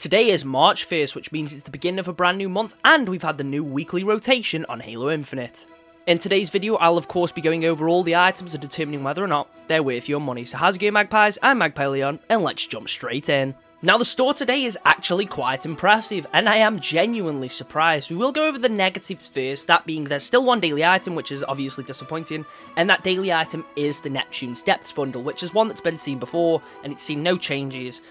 Today is March 1st, which means it's the beginning of a brand new month, and we've had the new weekly rotation on Halo Infinite. In today's video, I'll of course be going over all the items and determining whether or not they're worth your money. So how's it going, Magpies? I'm Magpie Leon, and let's jump straight in. Now the store today is actually quite impressive, and I am genuinely surprised. We will go over the negatives first, that being there's still one daily item, which is obviously disappointing, and that daily item is the Neptune's Depths bundle, which is one that's been seen before, and it's seen no changes,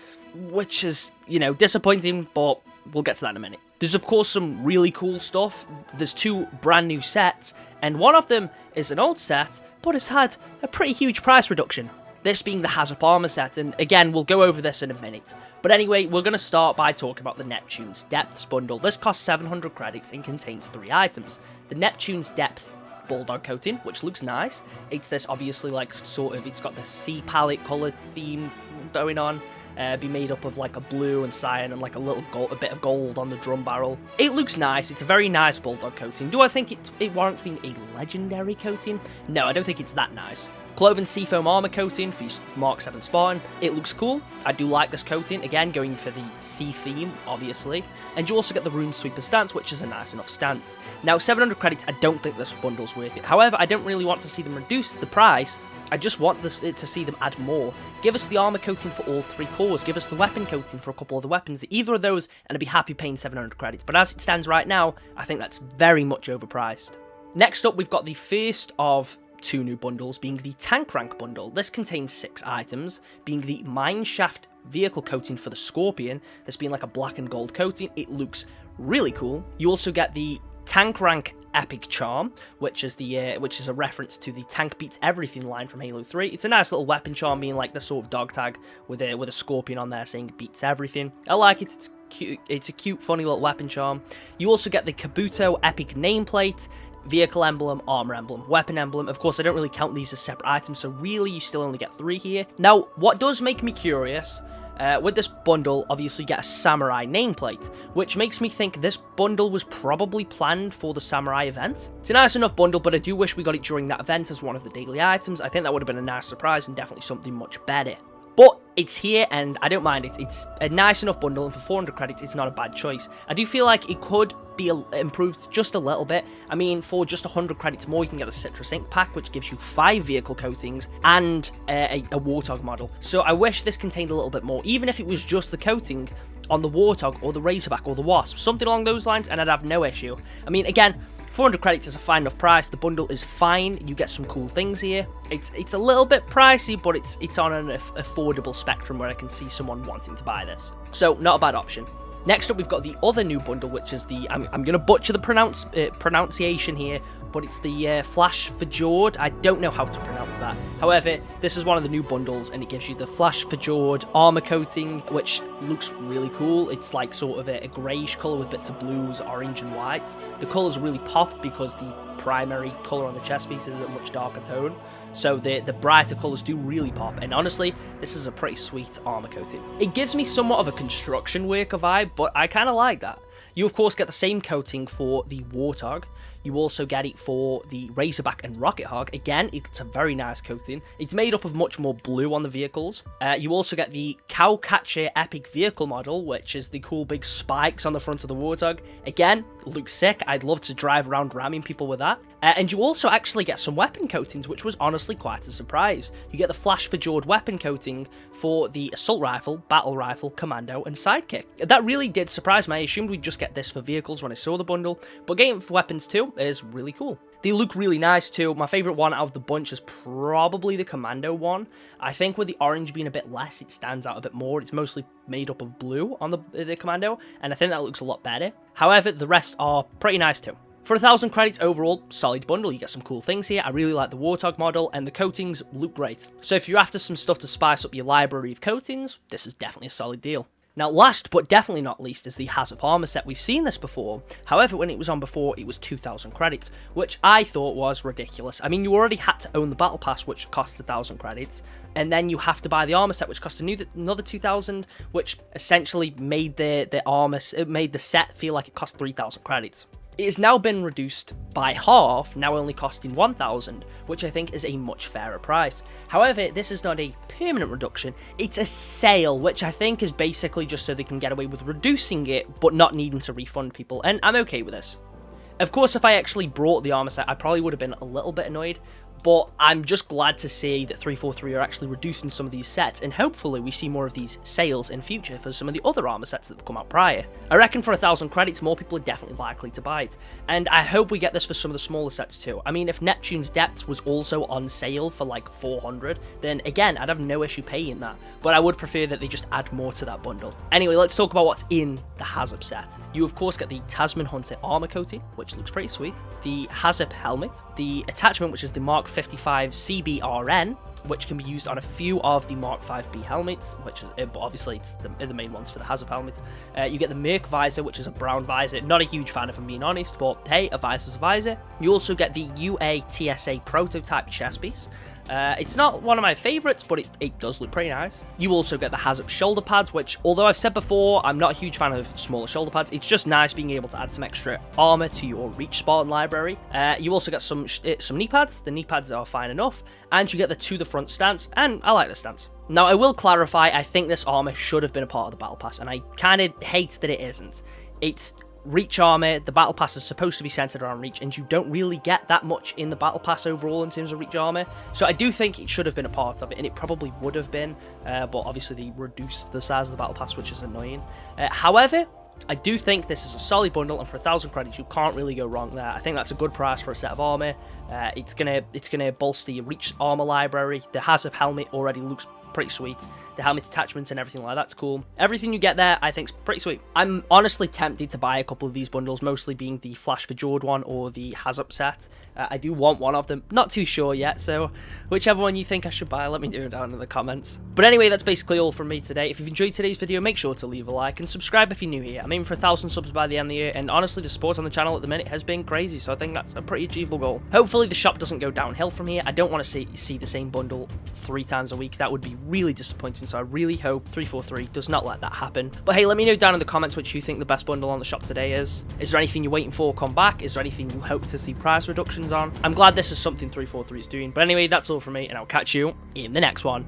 which is, you know, disappointing, but we'll get to that in a minute. There's of course some really cool stuff. There's two brand new sets, and one of them is an old set, but it's had a pretty huge price reduction. This being the HAZOP armor set, and again, we'll go over this in a minute. But anyway, we're going to start by talking about the Neptune's Depths bundle. This costs 700 credits and contains 3 items. The Neptune's Depth Bulldog coating, which looks nice. It's this obviously like sort of, it's got the sea palette colour theme going on. Be made up of like a blue and cyan and like a bit of gold on the drum barrel. It looks nice. It's a very nice bulldog coating. Do I think it warrants being a legendary coating? No, I don't think it's that nice. Cloven Seafoam armor coating for your Mark 7 Spartan. It looks cool. I do like this coating. Again, going for the sea theme, obviously. And you also get the Rune Sweeper stance, which is a nice enough stance. Now, 700 credits, I don't think this bundle's worth it. However, I don't really want to see them reduce the price. I just want to see them add more. Give us the armor coating for all 3 cores. Give us the weapon coating for a couple of the weapons. Either of those, and I'd be happy paying 700 credits. But as it stands right now, I think that's very much overpriced. Next up, we've got the first of 2 new bundles, being the Tank Rank bundle. This contains 6 items, being the Mineshaft vehicle coating for the Scorpion. There's been like a black and gold coating. It looks really cool. You also get the Tank Rank Epic Charm, which is a reference to the Tank Beats Everything line from Halo 3. It's a nice little weapon charm, being like the sort of dog tag with a scorpion on there saying beats everything. I like it. It's cute. It's a cute, funny little weapon charm. You also get the Kabuto Epic nameplate, vehicle emblem, armor emblem, weapon emblem. Of course, I don't really count these as separate items, so really you still only get 3 here. Now, what does make me curious, with this bundle, obviously you get a samurai nameplate, which makes me think this bundle was probably planned for the samurai event. It's a nice enough bundle, but I do wish we got it during that event as one of the daily items. I think that would have been a nice surprise and definitely something much better. But it's here, and I don't mind it. It's a nice enough bundle, and for 400 credits, it's not a bad choice. I do feel like it could be improved just a little bit. I mean, for just 100 credits more, you can get the Citrus Ink pack, which gives you 5 vehicle coatings and a Warthog model. So I wish this contained a little bit more, even if it was just the coating on the Warthog or the Razorback or the Wasp, something along those lines, and I'd have no issue. I mean, again, 400 credits is a fine enough price. The bundle is fine. You get some cool things here. It's a little bit pricey, but it's on an affordable spectrum where I can see someone wanting to buy this. So, not a bad option. Next up, we've got the other new bundle, which is the, I'm going to butcher the pronunciation here, but it's the Flash FJORD. I don't know how to pronounce that. However, this is one of the new bundles, and it gives you the Flash FJORD armor coating, which looks really cool. It's like sort of a greyish colour with bits of blues, orange and white. The colours really pop because the primary colour on the chest piece is a much darker tone, so the brighter colours do really pop, and honestly, this is a pretty sweet armor coating. It gives me somewhat of a construction worker vibe, but I kind of like that. You of course get the same coating for the Warthog. You also get it for the Razorback and Rocket Hog. Again, it's a very nice coating. It's made up of much more blue on the vehicles. You also get the Cowcatcher Epic Vehicle model, which is the cool big spikes on the front of the Warthog. Again, looks sick. I'd love to drive around ramming people with that. And you also actually get some weapon coatings, which was honestly quite a surprise. You get the Flash FJORD weapon coating for the Assault Rifle, Battle Rifle, Commando, and Sidekick. That really did surprise me. I assumed we'd just get this for vehicles when I saw the bundle, but getting it for weapons too is really cool. They look really nice too. My favourite one out of the bunch is probably the Commando one. I think with the orange being a bit less, it stands out a bit more. It's mostly made up of blue on the Commando, and I think that looks a lot better. However, the rest are pretty nice too. For 1,000 credits overall, solid bundle. You get some cool things here. I really like the Warthog model, and the coatings look great. So if you're after some stuff to spice up your library of coatings, this is definitely a solid deal. Now, last but definitely not least is the HAZOP armor set. We've seen this before. However, when it was on before, it was 2,000 credits, which I thought was ridiculous. I mean, you already had to own the battle pass, which costs 1,000 credits, and then you have to buy the armor set, which cost another 2,000, which essentially made the set feel like it cost 3,000 credits. It has now been reduced by half, now only costing 1,000, which I think is a much fairer price. However, this is not a permanent reduction, it's a sale, which I think is basically just so they can get away with reducing it, but not needing to refund people, and I'm okay with this. Of course, if I actually brought the armor set, I probably would have been a little bit annoyed, but I'm just glad to see that 343 are actually reducing some of these sets, and hopefully we see more of these sales in future for some of the other armor sets that have come out prior. I reckon for 1,000 credits, more people are definitely likely to buy it, and I hope we get this for some of the smaller sets too. I mean, if Neptune's Depths was also on sale for like 400, then again, I'd have no issue paying that, but I would prefer that they just add more to that bundle. Anyway, let's talk about what's in the HAZOP set. You of course get the Tasman Hunter armor coating, which looks pretty sweet, the HAZOP helmet, the attachment which is the Mark 55 CBRN, which can be used on a few of the Mark 5B helmets, which is, but obviously it's the main ones for the HAZOP helmet. You get the Merc visor, which is a brown visor. Not a huge fan if I'm being honest, but hey, a visor's a visor. You also get the UA-TSA prototype chest piece. It's not one of my favourites, but it does look pretty nice. You also get the HAZOP shoulder pads, which, although I've said before, I'm not a huge fan of smaller shoulder pads, it's just nice being able to add some extra armour to your Reach Spartan library. You also get some knee pads. The knee pads are fine enough, and you get the to the front stance, and I like the stance. Now, I will clarify, I think this armour should have been a part of the Battle Pass, and I kind of hate that it isn't. It's Reach armor, the Battle Pass is supposed to be centered around Reach, and you don't really get that much in the Battle Pass overall in terms of Reach armor, so I do think it should have been a part of it, and it probably would have been, but obviously they reduced the size of the Battle Pass, which is annoying. However, I do think this is a solid bundle, and for 1,000 credits, you can't really go wrong there. I think that's a good price for a set of armor. It's gonna bolster your Reach armor library. The HAZOP helmet already looks pretty sweet. The helmet attachments and everything like that's cool. Everything you get there, I think, is pretty sweet. I'm honestly tempted to buy a couple of these bundles, mostly being the FJORD one or the Hazops set. I do want one of them. Not too sure yet, so whichever one you think I should buy, let me know down in the comments. But anyway, that's basically all from me today. If you've enjoyed today's video, make sure to leave a like and subscribe if you're new here. I'm aiming for 1,000 subs by the end of the year, and honestly, the support on the channel at the minute has been crazy, so I think that's a pretty achievable goal. Hopefully, the shop doesn't go downhill from here. I don't want to see the same bundle 3 times a week. That would be really disappointing, so I really hope 343 does not let that happen. But hey, let me know down in the comments which you think the best bundle on the shop today is. Is there anything you're waiting for come back? Is there anything you hope to see price reductions on? I'm glad this is something 343 is doing. But anyway, that's all from me, and I'll catch you in the next one.